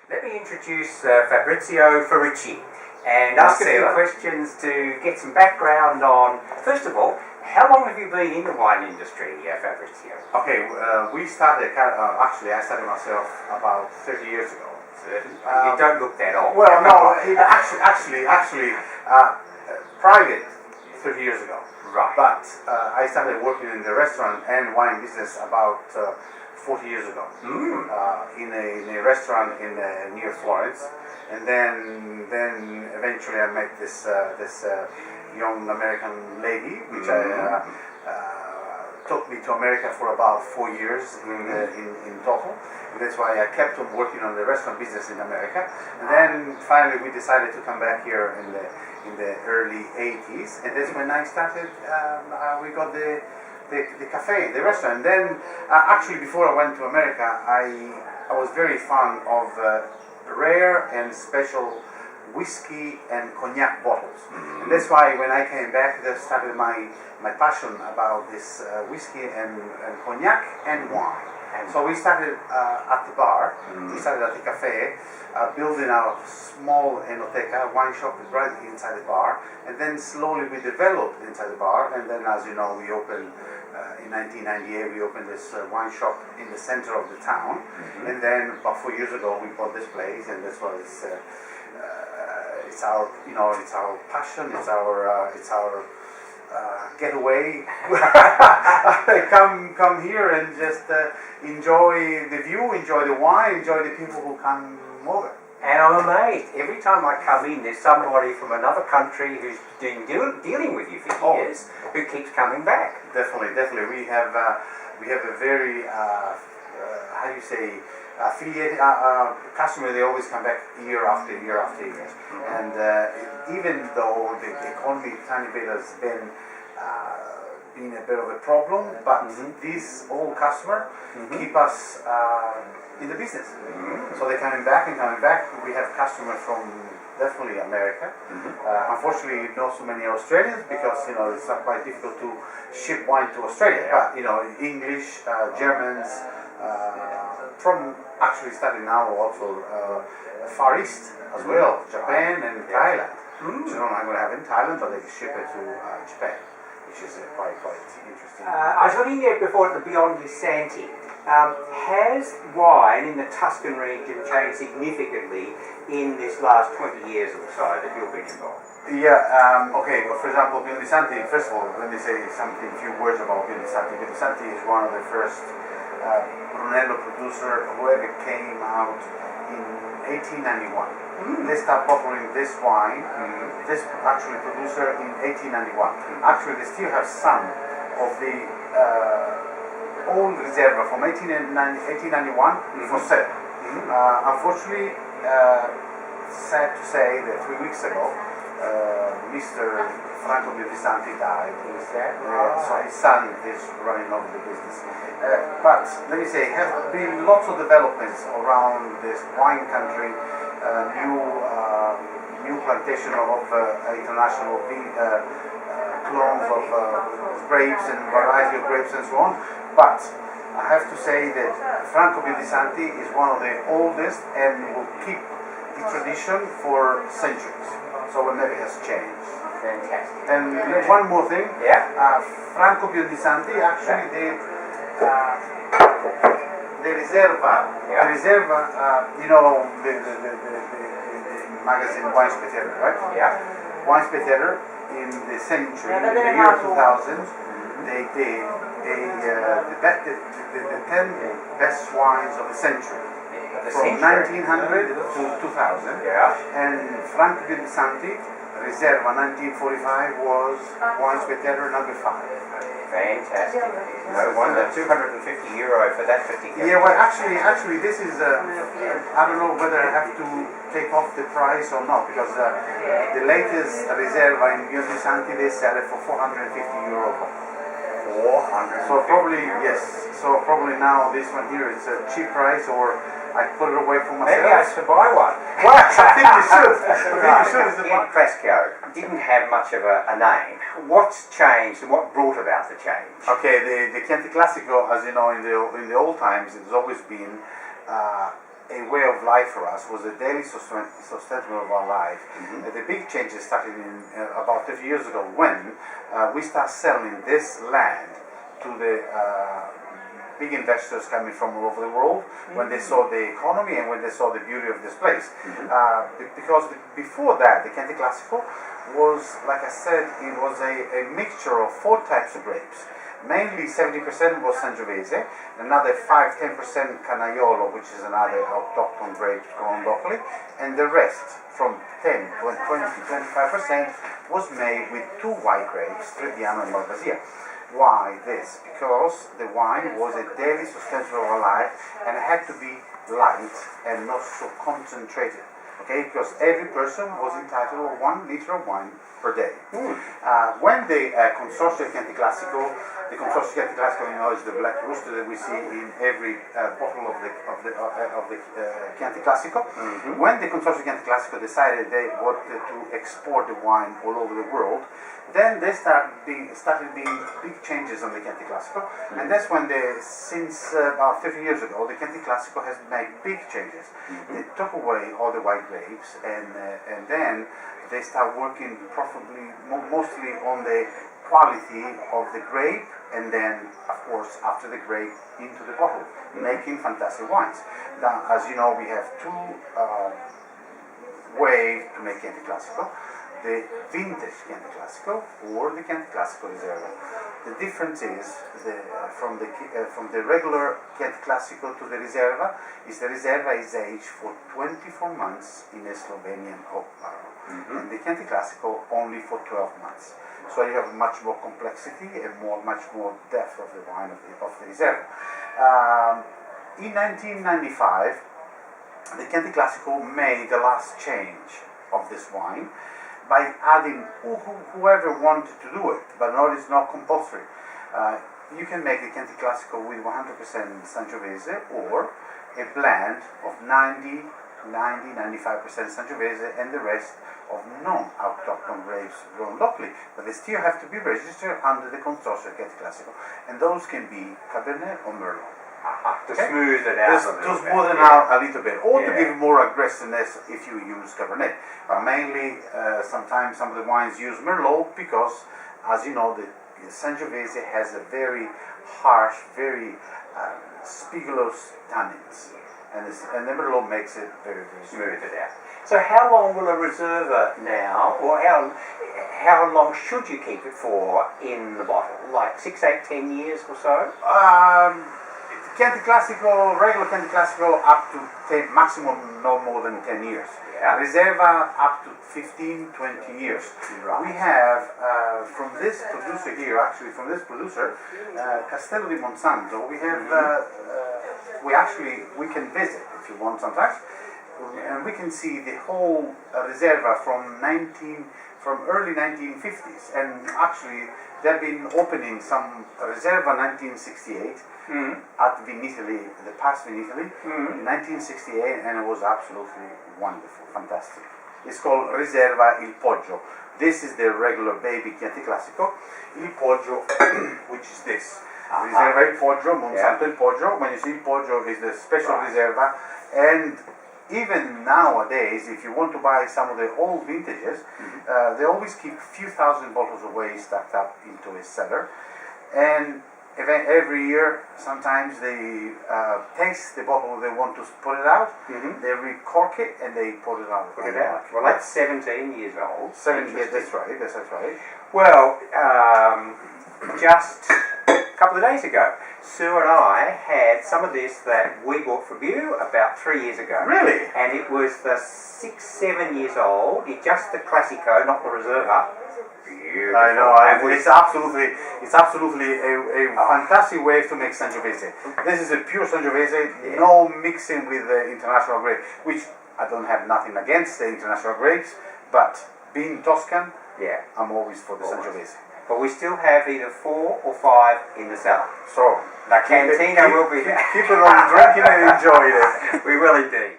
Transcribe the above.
Let me introduce Fabrizio Ferrucci and ask a few questions to get some background on, first of all, how long have you been in the wine industry, Fabrizio? Okay, we started, actually I started myself about 30 years ago. You don't look that old. Well, no, actually, private 30 years ago. Right. But I started working in the restaurant and wine business about 40 years ago. In a restaurant near Florence, and then eventually I met this young American lady, which took me to America for about 4 years in total. And that's why I kept on working on the restaurant business in America. And then finally we decided to come back here in the early 80s, and that's when I started. We got the cafe, the restaurant. And then actually before I went to America, I was very fond of rare and special whiskey and cognac bottles. And that's why when I came back, that started my passion about this whiskey and cognac and wine. And so we started at the bar, we started at the cafe, building our small enoteca, wine shop right inside the bar, and then slowly we developed inside the bar, and then as you know, we opened in 1998, we opened this wine shop in the center of the town, and then about 4 years ago we bought this place, and this was it's our passion, it's our getaway. come here and just enjoy the view, enjoy the wine, enjoy the people who come over. And I'm amazed, every time I come in, there's somebody from another country who's dealing with you for years, who keeps coming back. Definitely. We have a very how do you say, affiliated customer. They always come back year after year after year. And even though the economy tiny bit has been a bit of a problem, but these old customer keep us in the business. So they're coming back and coming back. We have customers from definitely America. Unfortunately, not so many Australians, because it's quite difficult to ship wine to Australia. But English, Germans, from actually starting now also Far East as well, Japan and Thailand. So I'm going to have in Thailand, but they ship it to Japan, which is quite interesting. I was looking at before at the Beyond Lisanti. Has wine in the Tuscan region changed significantly in this last 20 years or so that you've been involved? Yeah, okay, but for example, Beyond Lisanti, first of all, let me say a few words about Beyond Lisanti. Beyond Lisanti is one of the first Brunello producer who ever came out in 1891. They started bottling this wine, this actually producer in 1891. Actually, they still have some of the old Reserva from 1891 for sale. Unfortunately, sad to say that 3 weeks ago, Mr. Franco Lisanti died. So his son is running over the business. But let me say, have been lots of developments around this wine country. New plantation of international clones of grapes and variety of grapes and so on. But I have to say that Franco Lisanti is one of the oldest and will keep the tradition for centuries. So it never has changed. Fantastic. And one more thing. Yeah. Franco Lisanti actually the Reserva, the magazine Wine Spectator, right? Yeah. Wine Spectator in the century, in the year 2000, they did the 10 best wines of the century. From 1900 to 2000. Yeah. And Franco Lisanti, Reserva 1945 was Wine Spectator number 5. Fantastic. No wonder, €250 for that particular. Yeah, well, actually, this is. I don't know whether I have to take off the price or not, because the latest Reserva in Beyond Lisanti, they sell it for €450. 400. So probably yes. So probably now this one here is a cheap price, or I put it away for myself. Maybe I should buy one. Well, I think you should. Ian Cresco didn't have much of a name. What's changed and what brought about the change? Okay, the Chianti Classico, as you know, in the old times, it's always been a way of life for us, was a daily sustainable of our life. The big changes started in about 30 years ago when we start selling this land to the big investors coming from all over the world, when they saw the economy and when they saw the beauty of this place. Because before that, the Chianti Classico was, like I said, it was a mixture of 4 types of grapes. Mainly 70% was Sangiovese, another 5-10% Canaiolo, which is another autochthon grape grown locally, and the rest, from 10 to 20-25%, was made with 2 white grapes, Trebbiano and Malvasia. Why this? Because the wine was a daily sustainable of our life and it had to be light and not so concentrated. Okay, because every person was entitled to 1 liter of wine per day. When the Consorzio Chianti Classico, the Consorzio Chianti Classico, you know, is the black rooster that we see in every bottle of the Chianti Classico. When the Consorzio Chianti Classico decided they wanted to export the wine all over the world, then they started being big changes on the Chianti Classico, and that's when since about 30 years ago, the Chianti Classico has made big changes. They took away all the white grapes, and then they start working mostly on the quality of the grape, and then, of course, after the grape, into the bottle, making fantastic wines. Now, as you know, we have 2 ways to make Chianti Classico. The vintage Chianti Classico or the Chianti Classico Riserva. The difference is from the regular Chianti Classico to the Riserva is the Riserva is aged for 24 months in a Slovenian oak barrel, and the Chianti Classico only for 12 months. So you have much more complexity and much more depth of the wine of the Riserva. In 1995, the Chianti Classico made the last change of this wine by adding whoever wanted to do it, but it's not compulsory. You can make the Chianti Classico with 100% Sangiovese or a blend of 90-95% Sangiovese and the rest of non-autochthon grapes grown locally, but they still have to be registered under the Consorzio Chianti Classico, and those can be Cabernet or Merlot. To smooth it out to smooth it out a little bit, or to give more aggressiveness if you use Cabernet. But mainly, sometimes some of the wines use Merlot because, as you know, the Sangiovese has a very harsh, very spigulous tannins, and the Merlot makes it very, very smooth it out. So how long will a Reserva now, or how long should you keep it for in the bottle? Like 6, 8, 10 years or so? Chianti Classico, regular Chianti Classico, up to 10, maximum no more than 10 years. Reserva up to 15, 20 years. We have, from this producer here, Castello di Monsanto, we have, we can visit if you want sometimes, and we can see the whole Reserva from early 1950s, and actually they've been opening some Reserva 1968 at Vinitaly, the past Vinitaly, in 1968, and it was absolutely wonderful, fantastic. It's called Reserva Il Poggio. This is the regular baby Chianti Classico. Il Poggio, which is this. Reserva Il Poggio, Monsanto Il Poggio. When you see Il Poggio, is the special Reserva, and even nowadays, if you want to buy some of the old vintages, they always keep a few thousand bottles away stacked up into a cellar, and every year sometimes they taste the bottle they want to put it out, they recork it and they put it out. Well, that's 17 years old. 17 years, that's right. Well, just a couple of days ago, Sue and I had some of this that we bought from you about 3 years ago. Really? And it was the 6, 7 years old. It's just the Classico, not the Reserva. Beautiful. I know. It's absolutely a fantastic way to make Sangiovese. This is a pure Sangiovese, no mixing with the international grape, which I don't have nothing against the international grapes, but being Toscan, I'm always for the Sangiovese. But we still have either 4 or 5 in the cellar. So the cantina will be there. Keep it on drinking and enjoy it. We will indeed.